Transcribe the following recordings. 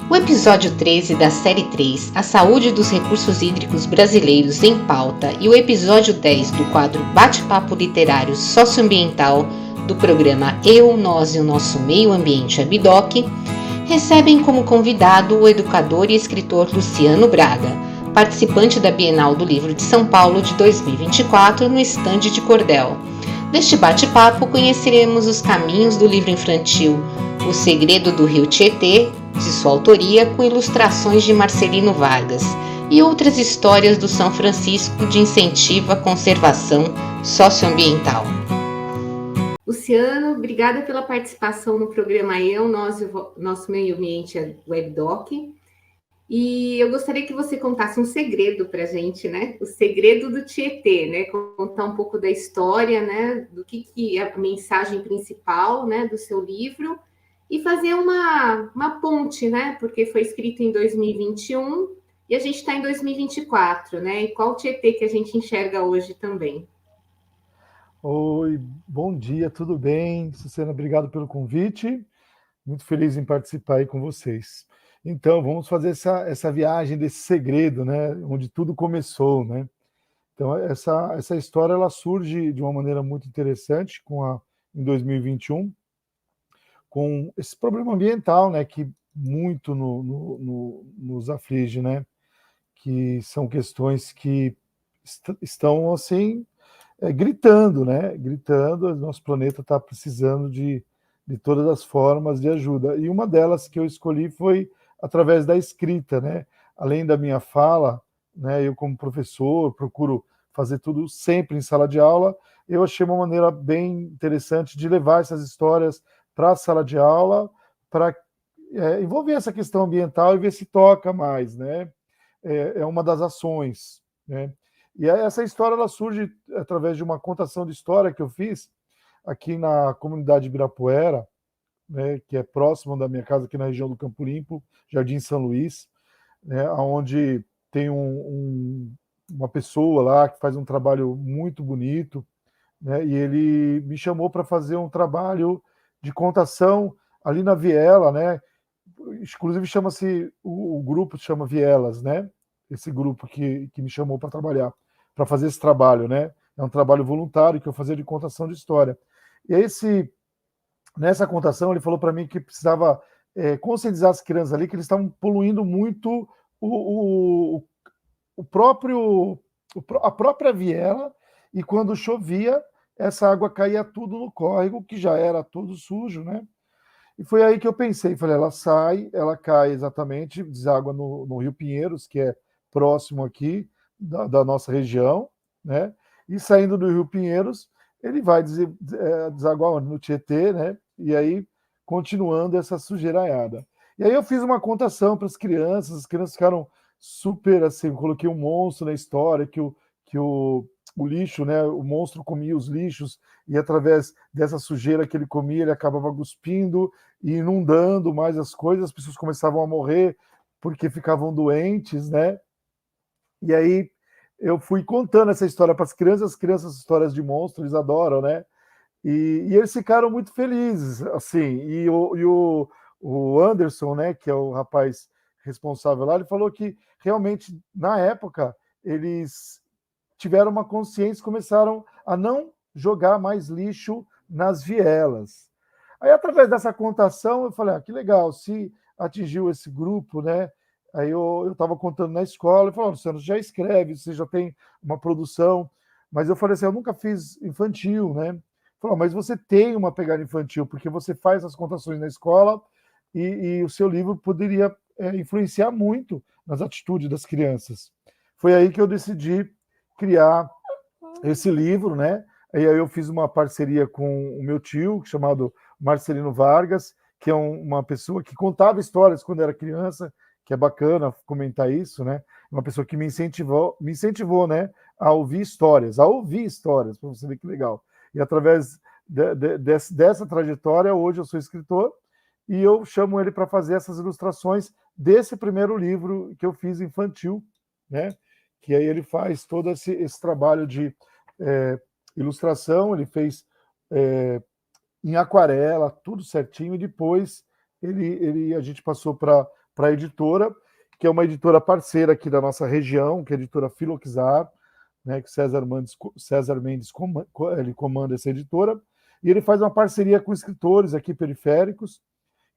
O episódio 13 da série 3, A Saúde dos Recursos Hídricos Brasileiros em Pauta, e o episódio 10 do quadro Bate-Papo Literário Socioambiental do programa Eu, Nós e o Nosso Meio Ambiente Abidoc, recebem como convidado o educador e escritor Luciano Braga, participante da Bienal do Livro de São Paulo de 2024 no estande de Cordel. Neste bate-papo conheceremos os caminhos do livro infantil O Segredo do Rio Tietê, de sua autoria, com ilustrações de Marcelino Vargas, e outras histórias do São Francisco de incentivo à conservação socioambiental. Luciano, obrigada pela participação no programa Eu, Nós e o Nosso Meio Ambiente Webdoc. E eu gostaria que você contasse um segredo para a gente, né? O segredo do Tietê, né? Contar um pouco da história, né? Do que é a mensagem principal, né? Do seu livro, e fazer uma ponte, né? Porque foi escrito em 2021 e a gente está em 2024, né? E qual Tietê que a gente enxerga hoje também? Oi, bom dia, tudo bem? Susana, obrigado pelo convite. Muito feliz em participar aí com vocês. Então, vamos fazer essa viagem desse segredo, né? Onde tudo começou, né? Então, essa história ela surge de uma maneira muito interessante em 2021, com esse problema ambiental, né? Que muito nos aflige, né? Que são questões que estão assim gritando, né? Gritando, nosso planeta está precisando de todas as formas de ajuda. E uma delas que eu escolhi foi através da escrita, né? Além da minha fala, né? Eu como professor procuro fazer tudo sempre em sala de aula. Eu achei uma maneira bem interessante de levar essas histórias para a sala de aula, para envolver essa questão ambiental e ver se toca mais, né? É uma das ações, né? E essa história ela surge através de uma contação de história que eu fiz aqui na comunidade Ibirapuera, né, que é próximo da minha casa, aqui na região do Campo Limpo, Jardim São Luís, né, onde tem uma pessoa lá que faz um trabalho muito bonito, né, e ele me chamou para fazer um trabalho de contação ali na Viela, né, inclusive chama-se, o grupo se chama Vielas, né, esse grupo que me chamou para trabalhar, para fazer esse trabalho, né, é um trabalho voluntário que eu fazia de contação de história. E nessa contação ele falou para mim que precisava conscientizar as crianças ali que eles estavam poluindo muito o, o, o próprio a própria viela, e quando chovia essa água caía tudo no córrego que já era todo sujo, né? E foi aí que eu pensei, falei, ela cai exatamente, deságua no Rio Pinheiros, que é próximo aqui da nossa região, né? E saindo do Rio Pinheiros, ele vai desaguar onde? No Tietê, né? E aí continuando essa sujeiraiada. E aí eu fiz uma contação para as crianças ficaram super assim, eu coloquei um monstro na história, o lixo, né? O monstro comia os lixos e através dessa sujeira que ele comia, ele acabava cuspindo e inundando mais as coisas, as pessoas começavam a morrer porque ficavam doentes, né? E aí eu fui contando essa história para as crianças, histórias de monstros, eles adoram, né? E eles ficaram muito felizes, assim. O Anderson, né, que é o rapaz responsável lá, ele falou que realmente na época eles tiveram uma consciência, começaram a não jogar mais lixo nas vielas. Aí, através dessa contação, eu falei, que legal, se atingiu esse grupo, né? Aí eu estava contando na escola, e falei, você já escreve, você já tem uma produção, mas eu falei assim, eu nunca fiz infantil, né? Falou, mas você tem uma pegada infantil, porque você faz as contações na escola e o seu livro poderia influenciar muito nas atitudes das crianças. Foi aí que eu decidi criar esse livro, né? E aí eu fiz uma parceria com o meu tio, chamado Marcelino Vargas, que é uma pessoa que contava histórias quando era criança, que é bacana comentar isso, né? Uma pessoa que me incentivou, né, a ouvir histórias, para você ver que legal. E através dessa trajetória, hoje eu sou escritor e eu chamo ele para fazer essas ilustrações desse primeiro livro que eu fiz infantil, né? Que aí ele faz todo esse trabalho de ilustração, ele fez em aquarela, tudo certinho, e depois a gente passou para para a editora, que é uma editora parceira aqui da nossa região, que é a editora Filoxar, né, que César Mendes ele comanda essa editora, e ele faz uma parceria com escritores aqui periféricos,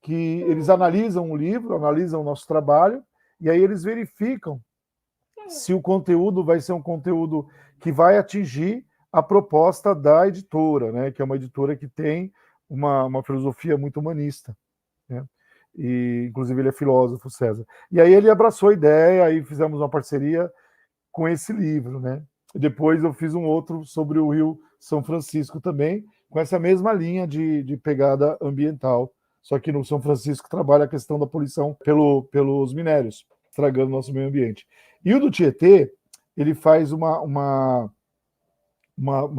que eles analisam o livro, analisam o nosso trabalho, e aí eles verificam se o conteúdo vai ser um conteúdo que vai atingir a proposta da editora, né, que é uma editora que tem uma filosofia muito humanista, né? E, inclusive, ele é filósofo, César. E aí ele abraçou a ideia, aí fizemos uma parceria com esse livro, né? E depois eu fiz um outro sobre o Rio São Francisco também, com essa mesma linha de pegada ambiental, só que no São Francisco trabalha a questão da poluição pelos minérios, estragando o nosso meio ambiente. E o do Tietê, ele faz uma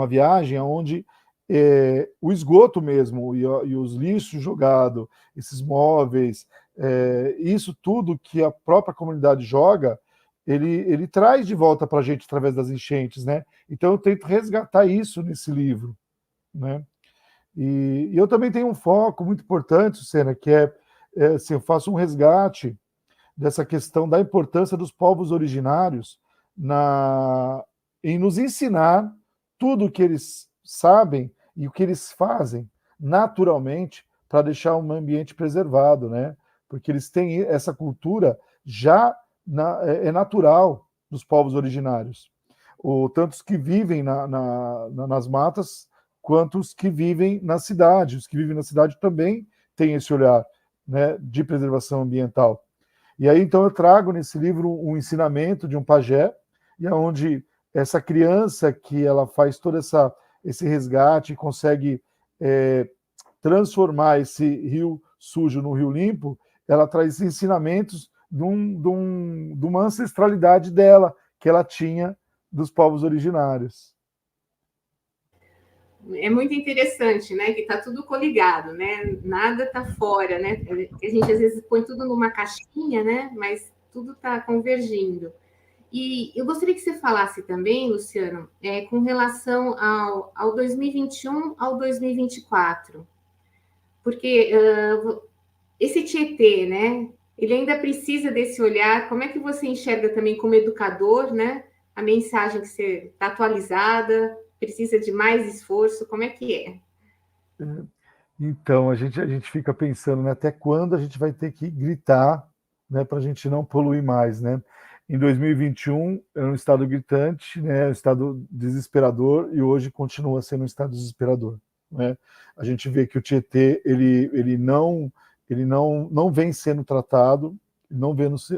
viagem onde o esgoto mesmo e os lixos jogados, esses móveis, isso tudo que a própria comunidade joga, ele traz de volta para a gente através das enchentes, né? Então eu tento resgatar isso nesse livro, né? E eu também tenho um foco muito importante, Lucena, que assim, eu faço um resgate dessa questão da importância dos povos originários em nos ensinar tudo o que eles sabem e o que eles fazem naturalmente para deixar um ambiente preservado, né? Porque eles têm essa cultura já é natural dos povos originários, tanto os que vivem nas matas quanto os que vivem na cidade. Os que vivem na cidade também têm esse olhar, né, de preservação ambiental. E aí então eu trago nesse livro um ensinamento de um pajé, e onde essa criança que ela faz todo esse resgate, consegue transformar esse rio sujo no rio limpo, ela traz ensinamentos de uma ancestralidade dela, que ela tinha dos povos originários. É muito interessante, né? Que está tudo coligado, né? Nada está fora, né? A gente às vezes põe tudo numa caixinha, né? Mas tudo está convergindo. E eu gostaria que você falasse também, Luciano, com relação ao 2021 ao 2024, porque esse Tietê, né? Ele ainda precisa desse olhar. Como é que você enxerga também como educador, né? A mensagem que você está atualizada, precisa de mais esforço, como é que é? Então, a gente fica pensando, né, até quando a gente vai ter que gritar, né, para a gente não poluir mais, né? Em 2021 era um estado gritante, né, um estado desesperador, e hoje continua sendo um estado desesperador, né? A gente vê que o Tietê ele não vem sendo tratado,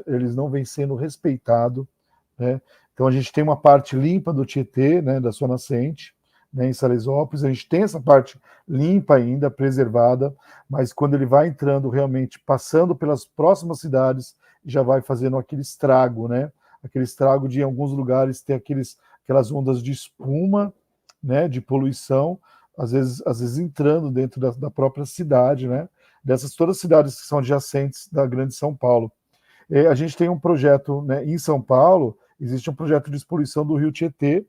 eles não vêm sendo respeitado, né? Então a gente tem uma parte limpa do Tietê, né, da sua nascente, né, em Salesópolis, a gente tem essa parte limpa ainda, preservada, mas quando ele vai entrando realmente, passando pelas próximas cidades, já vai fazendo aquele estrago, né? Aquele estrago de, em alguns lugares, ter aquelas ondas de espuma, né, de poluição, às vezes entrando dentro da própria cidade, né? Dessas todas as cidades que são adjacentes da grande São Paulo. A gente tem um projeto, né, em São Paulo, existe um projeto de poluição do rio Tietê,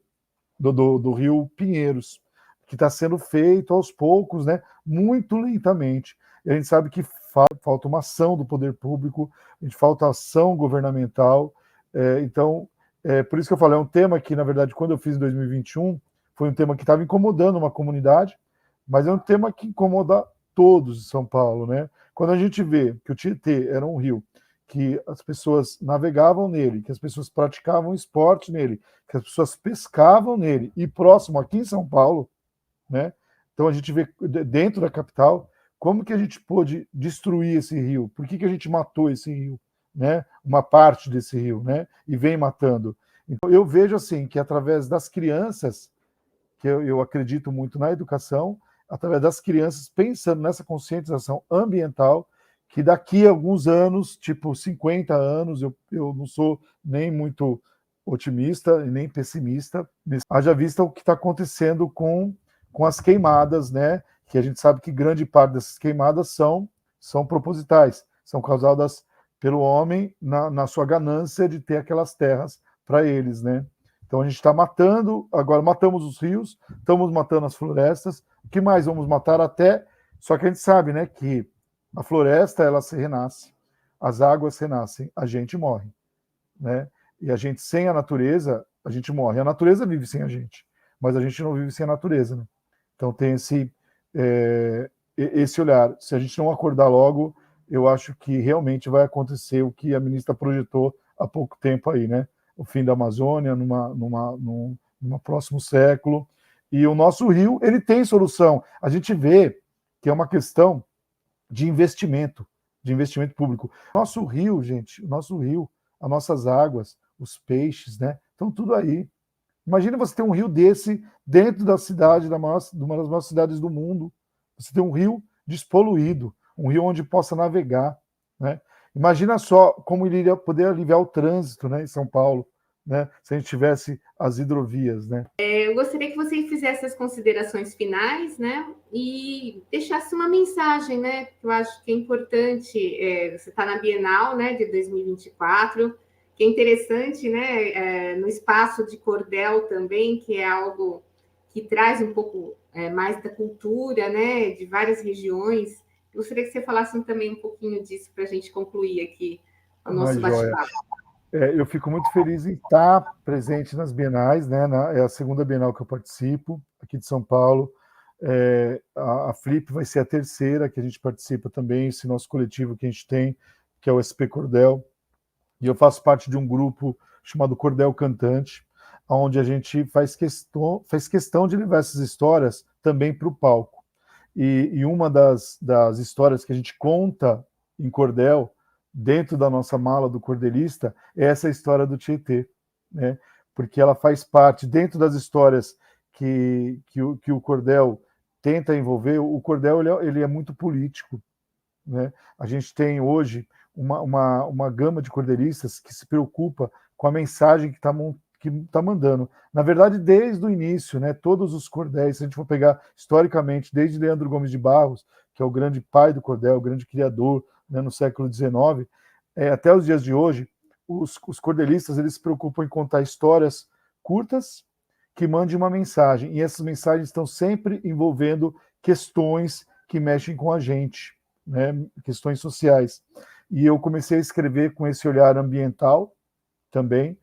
do rio Pinheiros, que está sendo feito aos poucos, né, muito lentamente. E a gente sabe que falta uma ação do poder público, falta ação governamental. Então, por isso que eu falo, é um tema que, na verdade, quando eu fiz em 2021, foi um tema que estava incomodando uma comunidade, mas é um tema que incomoda todos de São Paulo, né? Quando a gente vê que o Tietê era um rio que as pessoas navegavam nele, que as pessoas praticavam esporte nele, que as pessoas pescavam nele, e próximo aqui em São Paulo, né? Então a gente vê dentro da capital como que a gente pôde destruir esse rio, por que a gente matou esse rio, né? Uma parte desse rio, né? E vem matando. Então eu vejo assim que através das crianças, que eu acredito muito na educação, através das crianças pensando nessa conscientização ambiental, que daqui a alguns anos, tipo 50 anos, eu não sou nem muito otimista e nem pessimista, haja vista o que está acontecendo com as queimadas, né? Que a gente sabe que grande parte dessas queimadas são propositais, são causadas pelo homem na sua ganância de ter aquelas terras para eles, né? Então a gente está matando, agora matamos os rios, estamos matando as florestas, o que mais vamos matar até? Só que a gente sabe, né, que a floresta, ela se renasce. as águas renascem, a gente morre, né? E a gente, sem a natureza, a gente morre. A natureza vive sem a gente, mas a gente não vive sem a natureza, né? Então tem esse olhar. Se a gente não acordar logo, eu acho que realmente vai acontecer o que a ministra projetou há pouco tempo aí, né? O fim da Amazônia num próximo século. E o nosso rio, ele tem solução. A gente vê que é uma questão de investimento público. Nosso rio, gente, o nosso rio, as nossas águas, os peixes, né? Estão tudo aí. Imagina você ter um rio desse dentro da cidade, de uma das maiores cidades do mundo. Você tem um rio despoluído, um rio onde possa navegar, né? Imagina só como ele iria poder aliviar o trânsito, né, em São Paulo, né, se a gente tivesse as hidrovias, né? Eu gostaria que você fizesse as considerações finais, né, e deixasse uma mensagem, né, que eu acho que é importante. Você está na Bienal, né, de 2024, que é interessante, né, no espaço de cordel também, que é algo que traz um pouco mais da cultura, né, de várias regiões. Eu gostaria que você falasse também um pouquinho disso para a gente concluir aqui o nosso bate-papo. Eu fico muito feliz em estar presente nas bienais, né? É a segunda Bienal que eu participo, aqui de São Paulo. A Flip vai ser a terceira que a gente participa também, esse nosso coletivo que a gente tem, que é o SP Cordel. E eu faço parte de um grupo chamado Cordel Cantante, onde a gente faz questão de levar essas histórias também para o palco. E uma das histórias que a gente conta em cordel, dentro da nossa mala do cordelista, é essa história do Tietê, né? Porque ela faz parte, dentro das histórias que o cordel tenta envolver. O cordel ele é muito político, né? A gente tem hoje uma gama de cordelistas que se preocupa com a mensagem que está mandando. Na verdade, desde o início, né, todos os cordéis, se a gente for pegar historicamente, desde Leandro Gomes de Barros, que é o grande pai do cordel, o grande criador, né, no século XIX, até os dias de hoje, os cordelistas eles se preocupam em contar histórias curtas que mandem uma mensagem, e essas mensagens estão sempre envolvendo questões que mexem com a gente, né, questões sociais. E eu comecei a escrever com esse olhar ambiental também,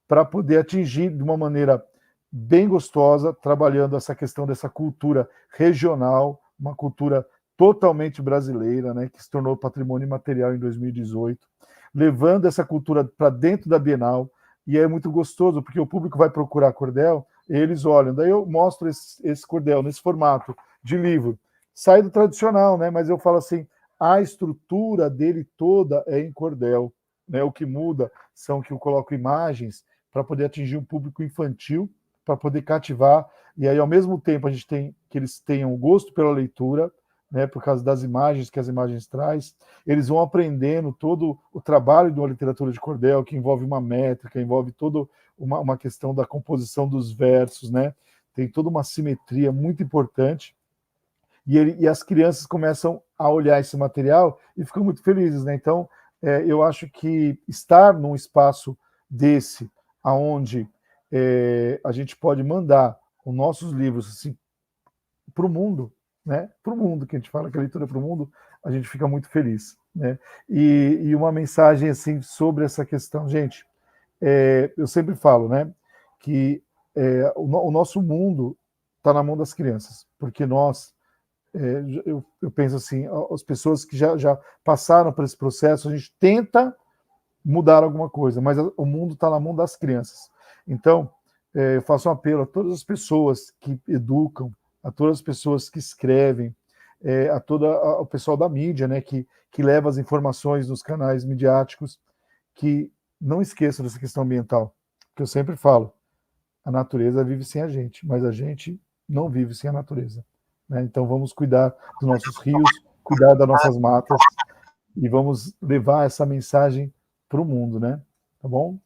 para poder atingir de uma maneira bem gostosa, trabalhando essa questão dessa cultura regional, uma cultura totalmente brasileira, né, que se tornou patrimônio imaterial em 2018, levando essa cultura para dentro da Bienal. E é muito gostoso, porque o público vai procurar cordel, e eles olham, daí eu mostro esse cordel nesse formato de livro. Sai do tradicional, né, mas eu falo assim, a estrutura dele toda é em cordel, né? O que muda são que eu coloco imagens para poder atingir um público infantil, para poder cativar, e aí ao mesmo tempo a gente tem que eles tenham gosto pela leitura, né, por causa das imagens que as imagens traz, eles vão aprendendo todo o trabalho de uma literatura de cordel, que envolve uma métrica, envolve toda uma questão da composição dos versos, né, tem toda uma simetria muito importante, e as crianças começam a olhar esse material e ficam muito felizes, né? Então, eu acho que estar num espaço desse, aonde a gente pode mandar os nossos livros assim, para o mundo, né? Para o mundo, que a gente fala que a leitura é para o mundo, a gente fica muito feliz, né? E uma mensagem assim sobre essa questão, gente, eu sempre falo, né, que o nosso mundo está na mão das crianças, porque nós eu penso assim, as pessoas que já passaram por esse processo, a gente tenta mudar alguma coisa, mas o mundo está na mão das crianças. Então, eu faço um apelo a todas as pessoas que educam, a todas as pessoas que escrevem, a todo o pessoal da mídia, né, que leva as informações nos canais midiáticos, que não esqueçam dessa questão ambiental, que eu sempre falo, a natureza vive sem a gente, mas a gente não vive sem a natureza. Né? Então vamos cuidar dos nossos rios, cuidar das nossas matas e vamos levar essa mensagem para o mundo, né? Tá bom?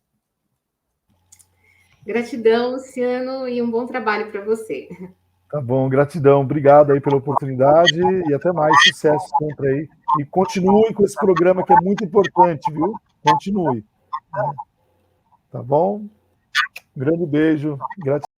Gratidão, Luciano, e um bom trabalho para você. Tá bom, gratidão, obrigado aí pela oportunidade e até mais, sucesso sempre aí. E continue com esse programa que é muito importante, viu? Continue. Tá bom? Um grande beijo, gratidão.